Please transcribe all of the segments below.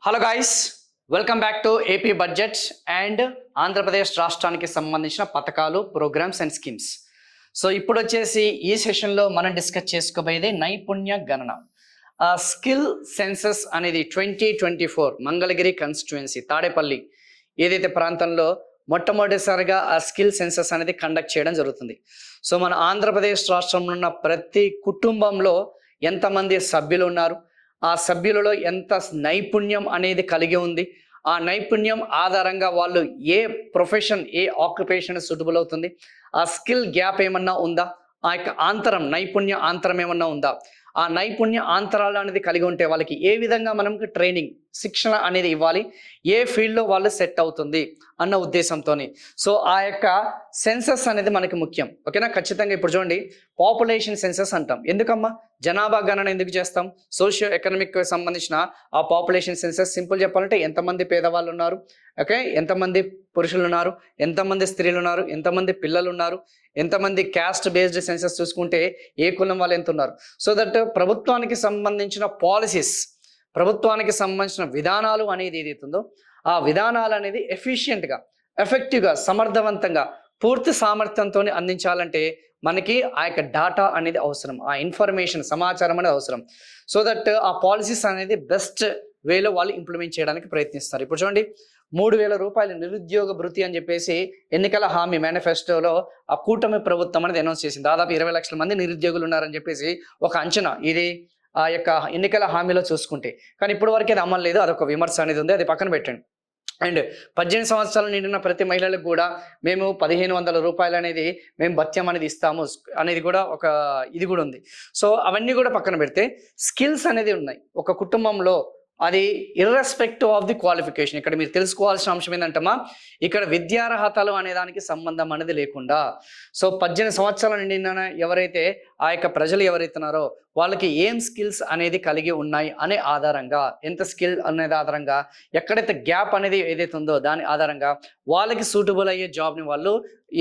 Hello guys, welcome back to AP budget and Andhra Pradesh రాష్ట్రానికి సంబంధించిన పథకాలు, ప్రోగ్రామ్స్ అండ్ స్కీమ్స్. సో ఇప్పుడు వచ్చేసి ఈ సెషన్లో మనం డిస్కస్ చేసుకోబోయేది నైపుణ్య గణన. స్కిల్ సెన్సస్ అనేది 2024 మంగళగిరి కాన్స్టిట్యుయెన్సీ తాడేపల్లి ఏదైతే ప్రాంతంలో మొట్టమొదటిసారిగా ఆ స్కిల్ సెన్సస్ అనేది కండక్ట్ చేయడం జరుగుతుంది. సో మన ఆంధ్రప్రదేశ్ రాష్ట్రంలో ఉన్న ప్రతి కుటుంబంలో ఎంతమంది సభ్యులు ఉన్నారు, ఆ సభ్యులలో ఎంత నైపుణ్యం అనేది కలిగి ఉంది, ఆ నైపుణ్యం ఆధారంగా వాళ్ళు ఏ ప్రొఫెషన్, ఏ ఆక్యుపేషన్ సూటబుల్ అవుతుంది, ఆ స్కిల్ గ్యాప్ ఏమన్నా ఉందా, ఆ యొక్క ఆంతరం, నైపుణ్య ఆంతరం ఏమన్నా ఉందా, ఆ నైపుణ్య ఆంతరాలు అనేది కలిగి ఉంటే వాళ్ళకి ఏ విధంగా మనకి ట్రైనింగ్, శిక్షణ అనేది ఇవ్వాలి, ఏ ఫీల్డ్లో వాళ్ళు సెట్ అవుతుంది అన్న ఉద్దేశంతో. సో ఆ యొక్క సెన్సస్ అనేది మనకి ముఖ్యం. ఓకేనా? ఖచ్చితంగా ఇప్పుడు చూడండి, పాపులేషన్ సెన్సస్ అంటాం. ఎందుకమ్మా జనాభా గణన ఎందుకు చేస్తాం? సోషియో ఎకనామిక్ సంబంధించిన ఆ పాపులేషన్ సెన్సస్ సింపుల్ చెప్పాలంటే ఎంతమంది పేదవాళ్ళు ఉన్నారు, ఓకే, ఎంతమంది పురుషులు ఉన్నారు, ఎంతమంది స్త్రీలు ఉన్నారు, ఎంతమంది పిల్లలు ఉన్నారు, ఎంతమంది క్యాస్ట్ బేస్డ్ సెన్సస్ చూసుకుంటే ఏ కులం వాళ్ళు ఎంత ఉన్నారు. సో దట్ ప్రభుత్వానికి సంబంధించిన పాలసీస్, ప్రభుత్వానికి సంబంధించిన విధానాలు అనేది ఏదైతుందో ఆ విధానాలు అనేది ఎఫిషియెంట్గా, ఎఫెక్టివ్గా, సమర్థవంతంగా, పూర్తి సామర్థ్యంతో అందించాలంటే మనకి ఆ యొక్క డాటా అనేది అవసరం, ఆ ఇన్ఫర్మేషన్, సమాచారం అనేది అవసరం. సో దట్ ఆ పాలసీస్ అనేది బెస్ట్ వేలో వాళ్ళు ఇంప్లిమెంట్ చేయడానికి ప్రయత్నిస్తారు. ఇప్పుడు చూడండి, 3,000 రూపాయలు నిరుద్యోగ భృతి అని చెప్పేసి ఎన్నికల హామీ మేనిఫెస్టోలో ఆ కూటమి ప్రభుత్వం అనేది అనౌన్స్ చేసింది. దాదాపు 20 లక్షల మంది నిరుద్యోగులు ఉన్నారని చెప్పేసి ఒక అంచనా ఇది ఆ యొక్క ఎన్నికల హామీలో చూసుకుంటే. కానీ ఇప్పుడు వరకు అది అమలు లేదు, అదొక విమర్శ అనేది ఉంది, అది పక్కన పెట్టండి. అండ్ 18 సంవత్సరాలు నిండిన ప్రతి మహిళలకు కూడా మేము 1,500 రూపాయలు అనేది మేము భత్యం అనేది ఇస్తాము అనేది కూడా ఒక ఇది కూడా ఉంది. సో అవన్నీ కూడా పక్కన పెడితే స్కిల్స్ అనేది ఉన్నాయి ఒక కుటుంబంలో, అది ఇర్రెస్పెక్టివ్ ఆఫ్ ది క్వాలిఫికేషన్. ఇక్కడ మీరు తెలుసుకోవాల్సిన అంశం ఏంటంటమ్మా, ఇక్కడ విద్యార్హతలు అనే దానికి సంబంధం అనేది లేకుండా, సో 18 సంవత్సరాల నిండిన ఎవరైతే ఆ యొక్క ప్రజలు ఎవరైతున్నారో వాళ్ళకి ఏం స్కిల్స్ అనేది కలిగి ఉన్నాయి అనే ఆధారంగా, ఎంత స్కిల్ అనేది ఆధారంగా, ఎక్కడైతే గ్యాప్ అనేది ఏదైతే ఉందో దాని ఆధారంగా వాళ్ళకి సూటబుల్ అయ్యే జాబ్ని వాళ్ళు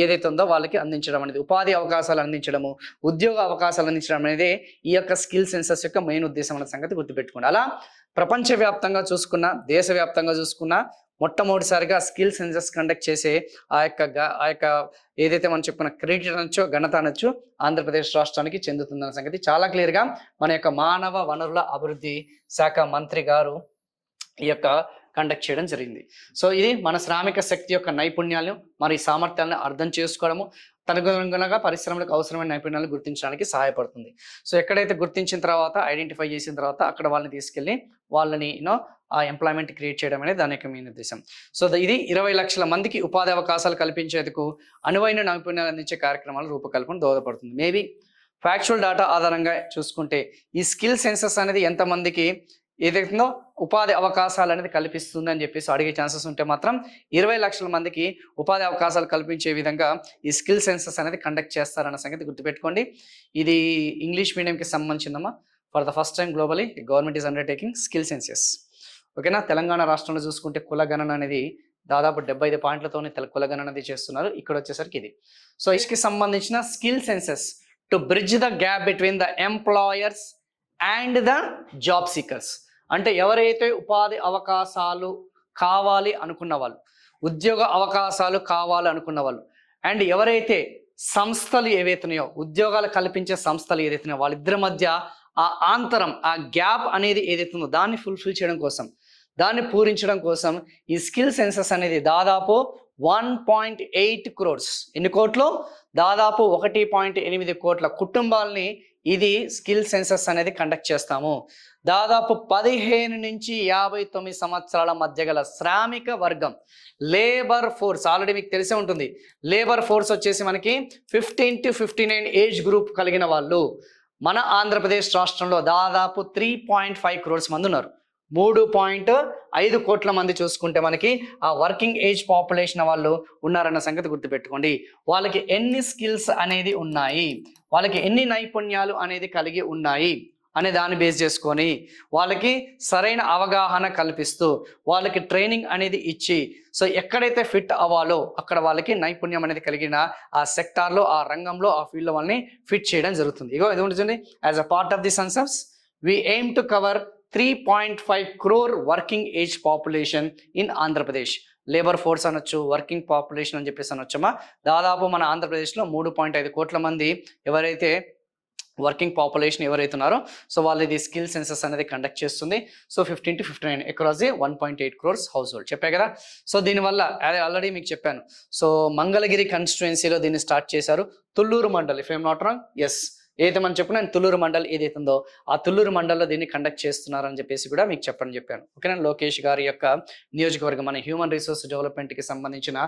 ఏదైతే ఉందో వాళ్ళకి అందించడం అనేది, ఉపాధి అవకాశాలు అందించడము, ఉద్యోగ అవకాశాలు అందించడం అనేది ఈ యొక్క స్కిల్ సెన్సస్ యొక్క మెయిన్ ఉద్దేశం అనే సంగతి గుర్తుపెట్టుకోండి. అలా ప్రపంచవ్యాప్తంగా చూసుకున్నా, దేశవ్యాప్తంగా చూసుకున్నా మొట్టమొదటిసారిగా స్కిల్ సెన్సస్ కండక్ట్ చేసే ఆ యొక్క ఏదైతే మనం చెప్పుకున్న క్రెడిట్ అనొచ్చో, ఘనత అనొచ్చు, ఆంధ్రప్రదేశ్ రాష్ట్రానికి చెందుతుందన్న సంగతి చాలా క్లియర్గా మన యొక్క మానవ వనరుల అభివృద్ధి శాఖ మంత్రి గారు ఈ యొక్క కండక్ట్ చేయడం జరిగింది. సో ఇది మన శ్రామిక శక్తి యొక్క నైపుణ్యాలను మరి సామర్థ్యాలను అర్థం చేసుకోవడము, తదనుగుణంగా పరిశ్రమలకు అవసరమైన నైపుణ్యాలను గుర్తించడానికి సహాయపడుతుంది. సో ఎక్కడైతే గుర్తించిన తర్వాత, ఐడెంటిఫై చేసిన తర్వాత అక్కడ వాళ్ళని తీసుకెళ్ళి వాళ్ళని ఆ ఎంప్లాయ్మెంట్ క్రియేట్ చేయడం అనేది దాని యొక్క మెయిన్ ఉద్దేశం. సో ఇది 20 లక్షల మందికి ఉపాధి అవకాశాలు కల్పించేందుకు అనువైన నైపుణ్యాలు అందించే కార్యక్రమాల రూపకల్పన దోహదపడుతుంది. మేబీ ఫ్యాక్చువల్ డేటా ఆధారంగా చూసుకుంటే ఈ స్కిల్ సెన్సస్ అనేది ఎంతమందికి ఏదైతుందో ఉపాధి అవకాశాలు అనేది కల్పిస్తుంది అని చెప్పేసి అడిగే ఛాన్సెస్ ఉంటే మాత్రం 20 లక్షల మందికి ఉపాధి అవకాశాలు కల్పించే విధంగా ఈ స్కిల్ సెన్సస్ అనేది కండక్ట్ చేస్తారన్న సంగతి గుర్తుపెట్టుకోండి. ఇది ఇంగ్లీష్ మీడియంకి సంబంధించిందమ్మా. For the first time globally government is undertaking skill census. ఓకేనా? తెలంగాణ రాష్ట్రంలో చూసుకుంటే కులగణన అనేది దాదాపు 75 పాయింట్లతోనే కులగణన అనేది చేస్తున్నారు. ఇక్కడ వచ్చేసరికి ఇది. సో ఇస్కి సంబంధించిన skill census to bridge the gap between the employers and the job seekers. అంటే ఎవరైతే ఉపాధి అవకాశాలు కావాలి అనుకున్న వాళ్ళు, ఉద్యోగ అవకాశాలు కావాలి అనుకున్న వాళ్ళు, అండ్ ఎవరైతే సంస్థలు ఏవైతున్నాయో, ఉద్యోగాలు కల్పించే సంస్థలు ఏదైతున్నాయో వాళ్ళిద్దరి మధ్య ఆ ఆంతరం, ఆ గ్యాప్ అనేది ఏదైతుందో దాన్ని ఫుల్ఫిల్ చేయడం కోసం, దాన్ని పూరించడం కోసం ఈ స్కిల్ సెన్సస్ అనేది దాదాపు 1.8 crores, ఎన్ని కోట్లు? దాదాపు 1.8 కోట్ల కుటుంబాలని ఇది స్కిల్ సెన్సస్ అనేది కండక్ట్ చేస్తాము. దాదాపు 15 నుంచి 59 సంవత్సరాల మధ్య గల శ్రామిక వర్గం, లేబర్ ఫోర్స్, ఆల్రెడీ మీకు తెలిసే ఉంటుంది. లేబర్ ఫోర్స్ వచ్చేసి మనకి 15 to 59 ఏజ్ గ్రూప్ కలిగిన వాళ్ళు మన ఆంధ్రప్రదేశ్ రాష్ట్రంలో దాదాపు 3.5 crores మంది ఉన్నారు. 3.5 కోట్ల మంది చూసుకుంటే మనకి ఆ వర్కింగ్ ఏజ్ పాపులేషన్ వాళ్ళు ఉన్నారన్న సంగతి గుర్తుపెట్టుకోండి. వాళ్ళకి ఎన్ని స్కిల్స్ అనేది ఉన్నాయి, వాళ్ళకి ఎన్ని నైపుణ్యాలు అనేది కలిగి ఉన్నాయి అనే దాన్ని బేస్ చేసుకొని వాళ్ళకి సరైన అవగాహన కల్పిస్తూ వాళ్ళకి ట్రైనింగ్ అనేది ఇచ్చి, సో ఎక్కడైతే ఫిట్ అవ్వాలో అక్కడ వాళ్ళకి నైపుణ్యం అనేది కలిగిన ఆ సెక్టార్లో, ఆ రంగంలో, ఆ ఫీల్డ్లో వాళ్ళని ఫిట్ చేయడం జరుగుతుంది. ఇగో ఇది ఉంటుంది. As a part of the census we aim to cover 3.5 crore working age population in Andhra Pradesh. Labour force అనొచ్చు, వర్కింగ్ పాపులేషన్ అని చెప్పేసి అనొచ్చమ్మా. దాదాపు మన ఆంధ్రప్రదేశ్లో 3.5 కోట్ల మంది ఎవరైతే వర్కింగ్ పాపులేషన్ ఎవరైతే ఉన్నారో సో వాళ్ళది స్కిల్ సెన్సస్ అనేది కండక్ట్ చేస్తుంది. So 15 to 59 across the 1.8 crores house hold చెప్పా కదా. సో దీనివల్ల ఆల్రెడీ మీకు చెప్పాను. సో మంగళగిరి కాన్స్టిట్యుయెన్సీలో దీన్ని స్టార్ట్ చేశారు. Thullur mandal, if I'm not wrong, yes ఏదైతే మనం చెప్పుకున్నాను తుళ్ళూరు మండల్ ఏదైతే ఉందో ఆ తుళ్ళూరు మండల్లో దీన్ని కండక్ట్ చేస్తున్నారని చెప్పేసి కూడా మీకు చెప్పాను. ఓకేనా. లోకేష్ గారి యొక్క నియోజకవర్గం, మన హ్యూమన్ రిసోర్స్ డెవలప్మెంట్కి సంబంధించిన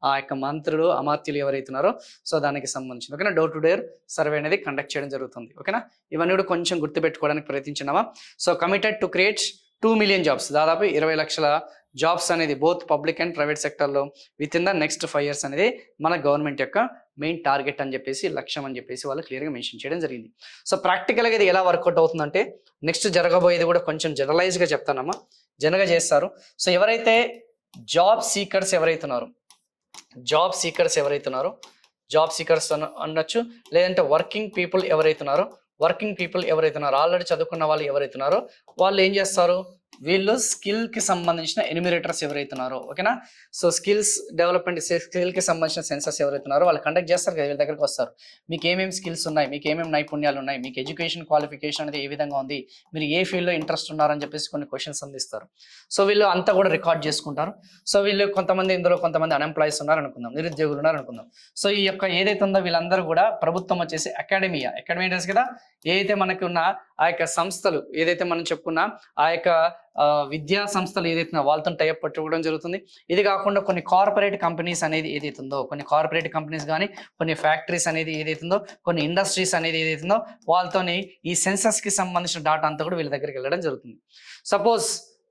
ఆ యొక్క మంత్రులు అమాత్యులు ఎవరైతున్నారో సో దానికి సంబంధించి ఓకేనా డోర్ టు డోర్ సర్వే అనేది కండక్ట్ చేయడం జరుగుతుంది. ఓకేనా. ఇవన్నీ కూడా కొంచెం గుర్తుపెట్టుకోవడానికి ప్రయత్నించినామా. So committed to create 2 million jobs, దాదాపు 20 లక్షల జాబ్స్ అనేది బోత్ పబ్లిక్ అండ్ ప్రైవేట్ సెక్టర్లో within the next 5 years అనేది మన గవర్నమెంట్ యొక్క మెయిన్ టార్గెట్ అని చెప్పేసి, లక్ష్యం అని చెప్పేసి వాళ్ళు క్లియర్గా మెన్షన్ చేయడం జరిగింది. సో ప్రాక్టికల్గా ఇది ఎలా వర్కౌట్ అవుతుందంటే నెక్స్ట్ జరగబోయేది కూడా కొంచెం జనరలైజ్గా చెప్తానమ్మా, జనరల్గా చేస్తారు. సో ఎవరైతే జాబ్ సీకర్స్ ఎవరైతున్నారో జాబ్ సీకర్స్ అనొచ్చు, లేదంటే వర్కింగ్ పీపుల్ ఎవరైతున్నారో ఆల్రెడీ చదువుకున్న వాళ్ళు ఎవరైతున్నారో వాళ్ళు ఏం చేస్తారు, వీళ్ళు స్కిల్కి సంబంధించిన ఎన్యూమరేటర్స్ ఎవరైతున్నారో ఓకేనా. సో స్కిల్స్ డెవలప్మెంట్, స్కిల్కి సంబంధించిన సెన్సస్ ఎవరైతున్నారో వాళ్ళు కండక్ట్ చేస్తారు కదా, వీళ్ళ దగ్గరికి వస్తారు. మీకు ఏమేమి స్కిల్స్ ఉన్నాయి, మీకు ఏమేమి నైపుణ్యాలు ఉన్నాయి, మీకు ఎడ్యుకేషన్ క్వాలిఫికేషన్ అనేది ఏ విధంగా ఉంది, మీరు ఏ ఫీల్డ్లో ఇంట్రెస్ట్ ఉన్నారని చెప్పేసి కొన్ని క్వశ్చన్స్ అందిస్తారు. సో వీళ్ళు అంతా కూడా రికార్డ్ చేసుకుంటారు. సో వీళ్ళు కొంతమంది అన్ఎంప్లాయీస్ ఉన్నారు అనుకుందాం, నిరుద్యోగులు ఉన్నారు అనుకుందాం. సో ఈ యొక్క ఏదైతే ఉందో వీళ్ళందరూ కూడా ప్రభుత్వం వచ్చేసి అకాడమీ తెలుసు కదా, ఏదైతే మనకి ఉన్న ఆ యొక్క సంస్థలు ఏదైతే మనం చెప్పుకున్నా ఆ యొక్క విద్యా సంస్థలు ఏదైతే వాళ్ళతో టైఅప్ పెట్టుకోవడం జరుగుతుంది. ఇది కాకుండా కొన్ని కార్పొరేట్ కంపెనీస్ అనేది ఏదైతుందో, కొన్ని కార్పొరేట్ కంపెనీస్ కానీ కొన్ని ఫ్యాక్టరీస్ అనేది ఏదైతుందో, కొన్ని ఇండస్ట్రీస్ అనేది ఏదైతుందో వాళ్ళతోని ఈ సెన్సస్కి సంబంధించిన డాటా అంతా కూడా వీళ్ళ దగ్గరికి వెళ్ళడం జరుగుతుంది. సపోజ్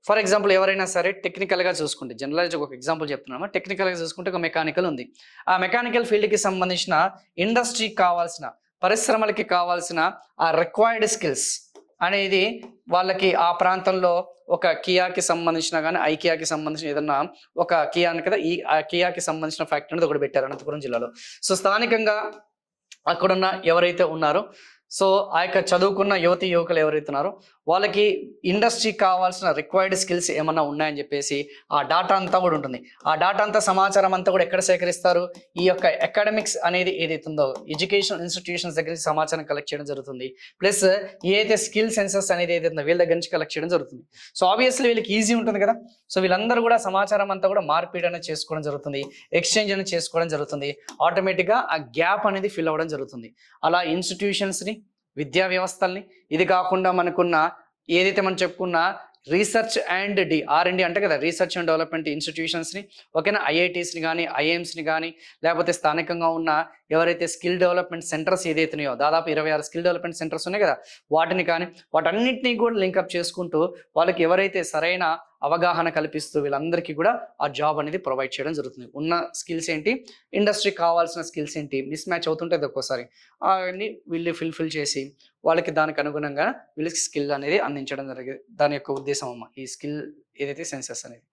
ఫర్ ఎగ్జాంపుల్ ఎవరైనా సరే టెక్నికల్గా చూసుకుంటే, జనరల్గా ఒక ఎగ్జాంపుల్ చెప్తున్నాము, టెక్నికల్గా చూసుకుంటే ఒక మెకానికల్ ఉంది. ఆ మెకానికల్ ఫీల్డ్కి సంబంధించిన ఇండస్ట్రీకి కావాల్సిన, పరిశ్రమలకి కావాల్సిన ఆ రిక్వైర్డ్ స్కిల్స్ అనేది వాళ్ళకి ఆ ప్రాంతంలో ఒక కియాకి సంబంధించిన కానీ ఐకియాకి సంబంధించిన ఏదన్నా ఒక కియా అని కదా, ఈ కియాకి సంబంధించిన ఫ్యాక్టరీ అనేది ఒకటి పెట్టారు అనంతపురం జిల్లాలో. సో స్థానికంగా అక్కడున్న ఎవరైతే ఉన్నారో సో ఆ యొక్క చదువుకున్న యువకులు ఎవరైతే ఉన్నారో వాళ్ళకి ఇండస్ట్రీకి కావాల్సిన రిక్వైర్డ్ స్కిల్స్ ఏమన్నా ఉన్నాయని చెప్పేసి ఆ డాటా అంతా కూడా ఉంటుంది. ఆ డాటా అంతా సమాచారం అంతా కూడా ఎక్కడ సేకరిస్తారు, ఈ యొక్క అకాడమిక్స్ అనేది ఏదైతుందో ఎడ్యుకేషన్ ఇన్స్టిట్యూషన్స్ దగ్గర సమాచారం కలెక్ట్ చేయడం జరుగుతుంది. ప్లస్ ఏదైతే స్కిల్ సెన్సస్ అనేది ఏదైతుందో వీళ్ళ దగ్గర నుంచి కలెక్ట్ చేయడం జరుగుతుంది. సో ఆబ్వియస్లీ వీళ్ళకి ఈజీ ఉంటుంది కదా. సో వీళ్ళందరూ కూడా సమాచారం అంతా కూడా మార్పిడి అనేది చేసుకోవడం జరుగుతుంది, ఎక్స్చేంజ్ అనేది చేసుకోవడం జరుగుతుంది. ఆటోమేటిక్గా ఆ గ్యాప్ అనేది ఫిల్ అవ్వడం జరుగుతుంది. అలా ఇన్స్టిట్యూషన్స్ని, విద్యా వ్యవస్థల్ని, ఇది కాకుండా మనకున్న ఏదైతే మనం చెప్పుకున్న రీసెర్చ్ అండ్ R&D అంటే కదా, రీసెర్చ్ అండ్ డెవలప్మెంట్ ఇన్స్టిట్యూషన్స్ని ఓకేనా, ఐఐటీస్ని కానీ ఐఎమ్స్ని కానీ లేకపోతే స్థానికంగా ఉన్న ఎవరైతే స్కిల్ డెవలప్మెంట్ సెంటర్స్ ఏదైతున్నాయో దాదాపు 26 స్కిల్ డెవలప్మెంట్ సెంటర్స్ ఉన్నాయి కదా, వాటిని కానీ వాటన్నిటినీ కూడా లింకప్ చేసుకుంటూ వాళ్ళకి ఎవరైతే సరైన అవగాహన కల్పిస్తూ వీళ్ళందరికీ కూడా ఆ జాబ్ అనేది ప్రొవైడ్ చేయడం జరుగుతుంది. ఉన్న స్కిల్స్ ఏంటి, ఇండస్ట్రీకి కావాల్సిన స్కిల్స్ ఏంటి, మిస్ మ్యాచ్ అవుతుంటుంది ఒక్కోసారి, అవన్నీ వీళ్ళు ఫిల్ఫిల్ చేసి వాళ్ళకి దానికి అనుగుణంగా వీళ్ళకి స్కిల్ అనేది అందించడం జరిగింది. దాని యొక్క ఉద్దేశం అమ్మ ఈ స్కిల్ ఏదైతే సెన్సస్ అనేది.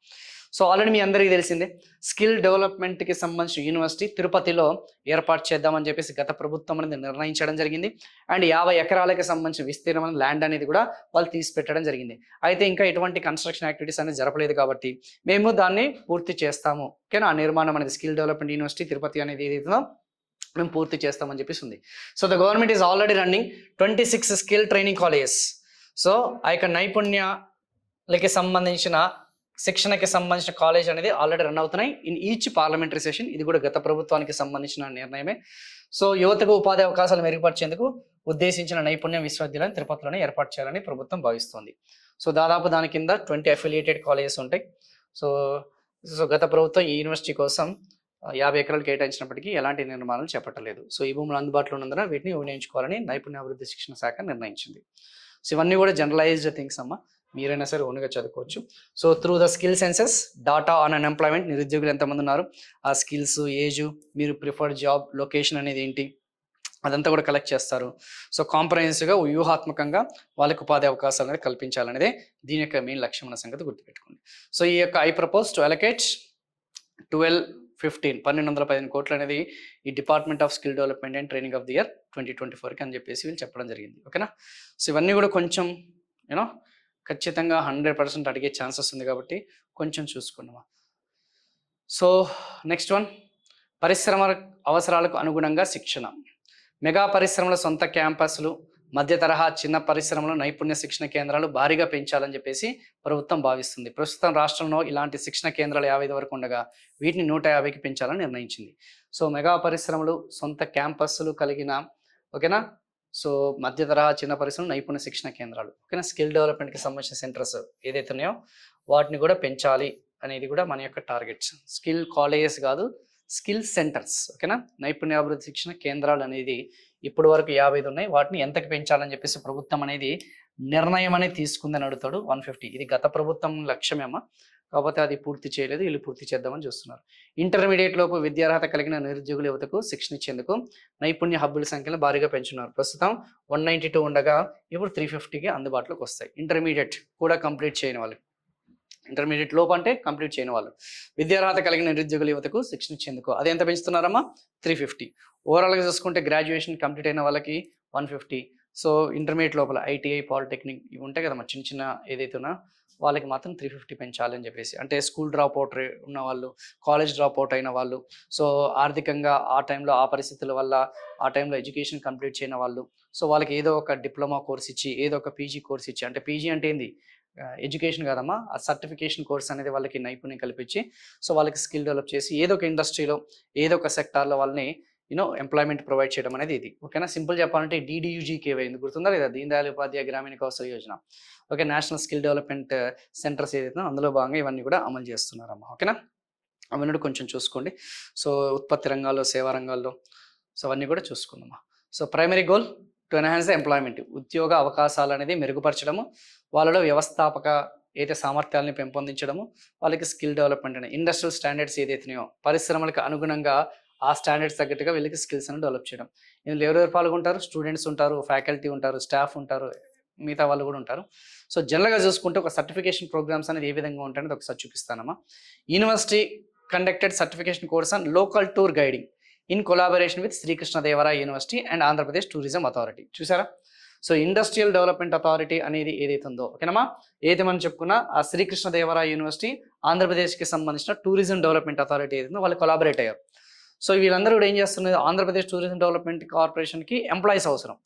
సో ఆల్రెడీ మీ అందరికీ తెలిసిందే స్కిల్ డెవలప్మెంట్కి సంబంధించిన యూనివర్సిటీ తిరుపతిలో ఏర్పాటు చేద్దామని చెప్పేసి గత ప్రభుత్వం అనేది నిర్ణయించడం జరిగింది. అండ్ 50 ఎకరాలకు సంబంధించిన విస్తీర్ణమైన ల్యాండ్ అనేది కూడా వాళ్ళు తీసి పెట్టడం జరిగింది. అయితే ఇంకా ఎటువంటి కన్స్ట్రక్షన్ యాక్టివిటీస్ అనేది జరపలేదు కాబట్టి మేము దాన్ని పూర్తి చేస్తాము ఓకేనా. ఆ నిర్మాణం అనేది స్కిల్ డెవలప్మెంట్ యూనివర్సిటీ తిరుపతి అనేది ఏదైతుందో మేము పూర్తి చేస్తామని చెప్పేసి ఉంది. So the government is already running 26 skill training colleges. So ఆ యొక్క నైపుణ్యాలకి సంబంధించిన శిక్షణకి సంబంధించిన కాలేజ్ అనేది ఆల్రెడీ రన్ అవుతున్నాయి ఇన్ ఈచ్ పార్లమెంటరీ సెషన్. ఇది కూడా గత ప్రభుత్వానికి సంబంధించిన నిర్ణయమే. సో యువతకు ఉపాధి అవకాశాలు మెరుగుపరిచేందుకు ఉద్దేశించిన నైపుణ్య విశ్వవిద్యాలయం తిరుపతిలోనే ఏర్పాటు చేయాలని ప్రభుత్వం భావిస్తోంది. సో దాదాపు దాని కింద 20 అఫిలియేటెడ్ కాలేజెస్ ఉంటాయి. సో గత ప్రభుత్వం ఈ యూనివర్సిటీ కోసం 50 ఎకరాలు కేటాయించినప్పటికీ ఎలాంటి నిర్మాణాలు చేపట్టలేదు. సో ఈ భూములు అందుబాటులో ఉన్నందున వీటిని వినియోగించుకోవాలని నైపుణ్యాభివృద్ధి శిక్షణ శాఖ నిర్ణయించింది. సో ఇవన్నీ కూడా జనరలైజ్డ్ థింగ్స్ అమ్మ, మీరైనా సరే ఓన్గా చదువుకోవచ్చు. So through the skill senses data on unemployment, నిరుద్యోగులు ఎంతమంది ఉన్నారు, ఆ స్కిల్స్, ఏజ్, మీరు ప్రిఫర్డ్ జాబ్ లొకేషన్ అనేది ఏంటి అదంతా కూడా కలెక్ట్ చేస్తారు. సో కాంప్రహెన్సివ్గా వ్యూహాత్మకంగా వాళ్ళకి ఉపాధి అవకాశాలు అనేది కల్పించాలనేదే దీని యొక్క మెయిన్ లక్ష్యం అన్న సంగతి గుర్తుపెట్టుకోండి. సో ఈ యొక్క ఐ ప్రపోజ్ టు అలొకేట్ 1215 కోట్లు అనేది ఈ department of skill development and training of the year 2024కి అని చెప్పేసి వీళ్ళు చెప్పడం జరిగింది ఓకేనా. సో ఇవన్నీ కూడా కొంచెం యూనో ఖచ్చితంగా 100% అడిగే ఛాన్సెస్ ఉంది కాబట్టి కొంచెం చూసుకున్నామా. సో నెక్స్ట్ వన్, పరిశ్రమల అవసరాలకు అనుగుణంగా శిక్షణ. మెగా పరిశ్రమల సొంత క్యాంపస్లు, మధ్య తరహా చిన్న పరిశ్రమలు, నైపుణ్య శిక్షణ కేంద్రాలు భారీగా పెంచాలని చెప్పేసి ప్రభుత్వం భావిస్తుంది. ప్రస్తుతం రాష్ట్రంలో ఇలాంటి శిక్షణ కేంద్రాలు 55 వరకు ఉండగా వీటిని 150కి పెంచాలని నిర్ణయించింది. సో మెగా పరిశ్రమలు, సొంత క్యాంపస్లు కలిగిన, ఓకేనా, సో మధ్య తరహా చిన్న పరిశ్రమలు, నైపుణ్య శిక్షణ కేంద్రాలు, ఓకేనా, స్కిల్ డెవలప్మెంట్కి సంబంధించిన సెంటర్స్ ఏదైతే ఉన్నాయో వాటిని కూడా పెంచాలి అనేది కూడా మన యొక్క టార్గెట్స్. స్కిల్ కాలేజెస్ కాదు, స్కిల్ సెంటర్స్, ఓకేనా, నైపుణ్యాభివృద్ధి శిక్షణ కేంద్రాలు అనేది ఇప్పటి వరకు 55 ఉన్నాయి. వాటిని ఎంతకు పెంచాలని చెప్పేసి ప్రభుత్వం అనేది నిర్ణయం అనేది తీసుకుందని అడుగుతాడు. 150 ఇది గత ప్రభుత్వం లక్ష్యమేమో, కాకపోతే అది పూర్తి చేయలేదు, వీళ్ళు పూర్తి చేద్దామని చూస్తున్నారు. ఇంటర్మీడియట్ లోపు విద్యార్హత కలిగిన నిరుద్యోగుల యువతకు శిక్షణ ఇచ్చేందుకు నైపుణ్య హబ్బుల సంఖ్యను భారీగా పెంచున్నారు. ప్రస్తుతం 192 ఉండగా ఇప్పుడు 350కి అందుబాటులోకి వస్తాయి. ఇంటర్మీడియట్ కూడా కంప్లీట్ చేయని వాళ్ళు, ఇంటర్మీడియట్ లోపు అంటే కంప్లీట్ చేయని వాళ్ళు, విద్యార్హత కలిగిన నిరుద్యోగుల యువతకు శిక్షణ ఇచ్చేందుకు అది ఎంత పెంచుతున్నారమ్మా, 350. ఓవరాల్గా చూసుకుంటే గ్రాడ్యుయేషన్ కంప్లీట్ అయిన వాళ్ళకి 150. సో ఇంటర్మీడియట్ లోపల ఐటీఐ, పాలిటెక్నిక్ ఇవి ఉంటాయి కదమ్మా, చిన్న చిన్న ఏదైతే ఉన్నా వాళ్ళకి మాత్రం 350 పెంచాలి అని చెప్పేసి. అంటే స్కూల్ డ్రాప్ అవుట్ ఉన్న వాళ్ళు, కాలేజ్ డ్రాప్ అవుట్ అయిన వాళ్ళు, సో ఆర్థికంగా ఆ టైంలో ఆ పరిస్థితుల వల్ల ఆ టైంలో ఎడ్యుకేషన్ కంప్లీట్ చేయని వాళ్ళు, సో వాళ్ళకి ఏదో ఒక డిప్లొమా కోర్స్ ఇచ్చి, ఏదో ఒక పీజీ కోర్స్ ఇచ్చి, అంటే పీజీ అంటే ఏంది, ఎడ్యుకేషన్ కాదమ్మా, ఆ సర్టిఫికేషన్ కోర్స్ అనేది వాళ్ళకి నైపుణ్యం కల్పించి, సో వాళ్ళకి స్కిల్ డెవలప్ చేసి ఏదో ఒక ఇండస్ట్రీలో, ఏదో ఒక సెక్టార్లో వాళ్ళని ఎంప్లాయ్మెంట్ ప్రొవైడ్ చేయడం అనేది ఇది, ఓకేనా. సింపుల్ చెప్పాలంటే DDUGKY ఎందుకు గుర్తుందా లేదా, దీన్ దయాళ్ ఉపాధ్యాయ గ్రామీణ Kaushal Yojana, okay, national skill development centres ఏదైతే అందులో భాగంగా ఇవన్నీ కూడా అమలు చేస్తున్నారమ్మా, ఓకేనా. అవన్నీ కొంచెం చూసుకోండి. సో ఉత్పత్తి రంగాల్లో, సేవా రంగాల్లో, సో అవన్నీ కూడా చూసుకుందామా. So primary goal to enhance the employment, ఉద్యోగ అవకాశాలు అనేది మెరుగుపరచడము, వాళ్ళలో వ్యవస్థాపక ఏదైతే సామర్థ్యాలని పెంపొందించడము, వాళ్ళకి స్కిల్ డెవలప్మెంట్ అని ఇండస్ట్రియల్ స్టాండర్డ్స్ ఏదైతున్నాయో పరిశ్రమలకు అనుగుణంగా ఆ స్టాండర్డ్స్ తగ్గట్టుగా వీళ్ళకి స్కిల్స్ అని డెవలప్ చేయడం. ఇందులో ఎవరెవరు పాల్గొంటారు, స్టూడెంట్స్ ఉంటారు, ఫ్యాకల్టీ ఉంటారు, స్టాఫ్ ఉంటారు, మిగతా వాళ్ళు కూడా ఉంటారు. సో జనరల్గా చూసుకుంటే ఒక సర్టిఫికేషన్ ప్రోగ్రామ్స్ అనేది ఏ విధంగా ఉంటాయనేది ఒకసారి చూపిస్తానమ్మా. University conducted certification course and local tour guiding in collaboration with Srikrishnadevaraya university and Andhra Pradesh tourism authority. చూసారా, సో ఇండస్ట్రియల్ డెవలప్మెంట్ అథారిటీ అనేది ఏదైతే ఉందో, ఓకేనమ్మా, ఏదైతే మనం చెప్పుకున్నా ఆ శ్రీకృష్ణదేవరాయ యూనివర్సిటీ, ఆంధ్రప్రదేశ్కి సంబంధించిన టూరిజం డెవలప్మెంట్ అథారిటీ ఏదైతే వాళ్ళు కొలాబరేట్ అయ్యారు. సో వీళ్ళందరూ కూడా ఏం చేస్తున్నారు, ఆంధ్రప్రదేశ్ టూరిజం డెవలప్మెంట్ కార్పొరేషన్కి ఎంప్లాయీస్ అవసరం,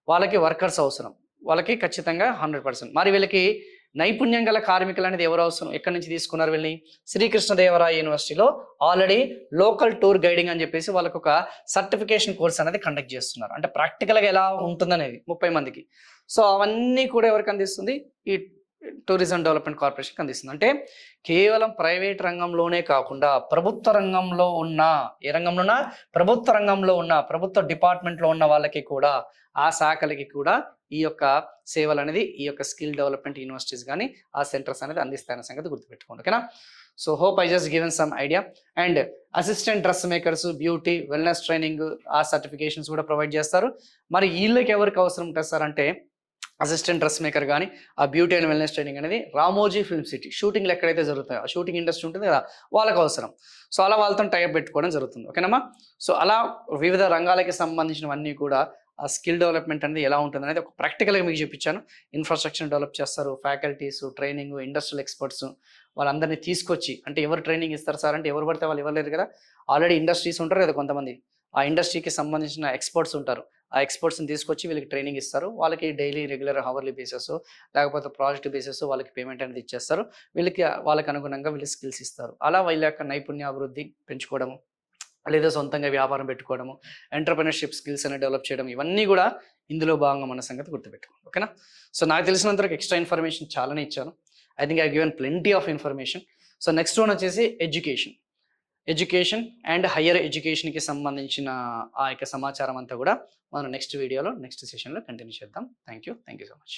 వాళ్ళకి వర్కర్స్ అవసరం, వాళ్ళకి ఖచ్చితంగా 100%. మరి వీళ్ళకి నైపుణ్యం గల కార్మికులు అనేది ఎవరు అవసరం, ఎక్కడి నుంచి తీసుకున్నారు వీళ్ళని, శ్రీకృష్ణదేవరాయ యూనివర్సిటీలో ఆల్రెడీ లోకల్ టూర్ గైడింగ్ అని చెప్పేసి వాళ్ళకి ఒక సర్టిఫికేషన్ కోర్స్ అనేది కండక్ట్ చేస్తున్నారు. అంటే ప్రాక్టికల్గా ఎలా ఉంటుందనేది 30 మందికి. సో అవన్నీ కూడా ఎవరికి అందిస్తుంది, ఈ టూరిజం డెవలప్మెంట్ కార్పొరేషన్కి అందిస్తుంది. అంటే కేవలం ప్రైవేట్ రంగంలోనే కాకుండా ప్రభుత్వ రంగంలో ఉన్న, ఏ రంగంలో ఉన్నా, ప్రభుత్వ రంగంలో ఉన్న, ప్రభుత్వ డిపార్ట్మెంట్లో ఉన్న వాళ్ళకి కూడా, ఆ శాఖలకి కూడా ఈ యొక్క సేవలు అనేది ఈ యొక్క స్కిల్ డెవలప్మెంట్ యూనివర్సిటీస్ కానీ ఆ సెంటర్స్ అనేది అందిస్తాయన్న సంగతి గుర్తుపెట్టుకోండి, ఓకేనా. So hope I just given some idea. And assistant dress makers, beauty wellness training ఆ సర్టిఫికేషన్స్ కూడా ప్రొవైడ్ చేస్తారు. మరి వీళ్ళకి ఎవరికి అవసరం ఉంటుంది సార్ అంటే, అసిస్టెంట్ డ్రెస్ మేకర్ కానీ ఆ బ్యూటీ అండ్ వెల్నెస్ ట్రైనింగ్ అనేది రామోజీ ఫిల్మ్ సిటీ షూటింగ్లు ఎక్కడైతే జరుగుతాయో ఆ షూటింగ్ ఇండస్ట్రీ ఉంటుంది కదా, వాళ్ళకి అవసరం. సో అలా వాళ్ళతో టైప్ పెట్టుకోవడం జరుగుతుంది, ఓకేనమ్మా. సో అలా వివిధ రంగాలకి సంబంధించినవన్నీ కూడా ఆ స్కిల్ డెవలప్మెంట్ అనేది ఎలా ఉంటుంది అనేది ఒక ప్రాక్టికల్గా మీకు చూపించాను. ఇన్ఫ్రాస్ట్రక్చర్ డెవలప్ చేస్తారు, ఫ్యాకల్టీస్, ట్రైనింగ్, ఇండస్ట్రియల్ ఎక్స్పర్ట్స్ వాళ్ళందరినీ తీసుకొచ్చి, అంటే ఎవరు ట్రైనింగ్ ఇస్తారు సార్ అంటే ఎవరు పడితే వాళ్ళు ఇవ్వలేరు కదా, ఆల్రెడీ ఇండస్ట్రీస్ ఉంటారు కదా కొంతమంది, ఆ ఇండస్ట్రీకి సంబంధించిన ఎక్స్పర్ట్స్ ఉంటారు, ఆ ఎక్స్పర్ట్స్ని తీసుకొచ్చి వీళ్ళకి ట్రైనింగ్ ఇస్తారు. వాళ్ళకి డైలీ, రెగ్యులర్, హవర్లీ బేసెస్ లేకపోతే ప్రాజెక్ట్ బేసెస్ వాళ్ళకి పేమెంట్ అనేది ఇచ్చేస్తారు. వాళ్ళకి అనుగుణంగా వీళ్ళు స్కిల్స్ ఇస్తారు. అలా వీళ్ళ యొక్క నైపుణ్యాభివృద్ధి పెంచుకోవడము, లేదా సొంతంగా వ్యాపారం పెట్టుకోవడము, ఎంటర్‌ప్రెన్యూర్‌షిప్ స్కిల్స్ అనేది డెవలప్ చేయడం, ఇవన్నీ కూడా ఇందులో భాగంగా మన సంగతి గుర్తుపెట్టుకోండి, ఓకేనా. సో నాకు తెలిసినంతవరకు ఎక్స్ట్రా ఇన్ఫర్మేషన్ చాలానే ఇచ్చాను. I think I given plenty of information. So next one వచ్చేసి ఎడ్యుకేషన్ అండ్ హయ్యర్ ఎడ్యుకేషన్కి సంబంధించిన ఆ యొక్క సమాచారం అంతా కూడా మనం నెక్స్ట్ వీడియోలో, నెక్స్ట్ సెషన్లో కంటిన్యూ చేద్దాం. Thank you so much.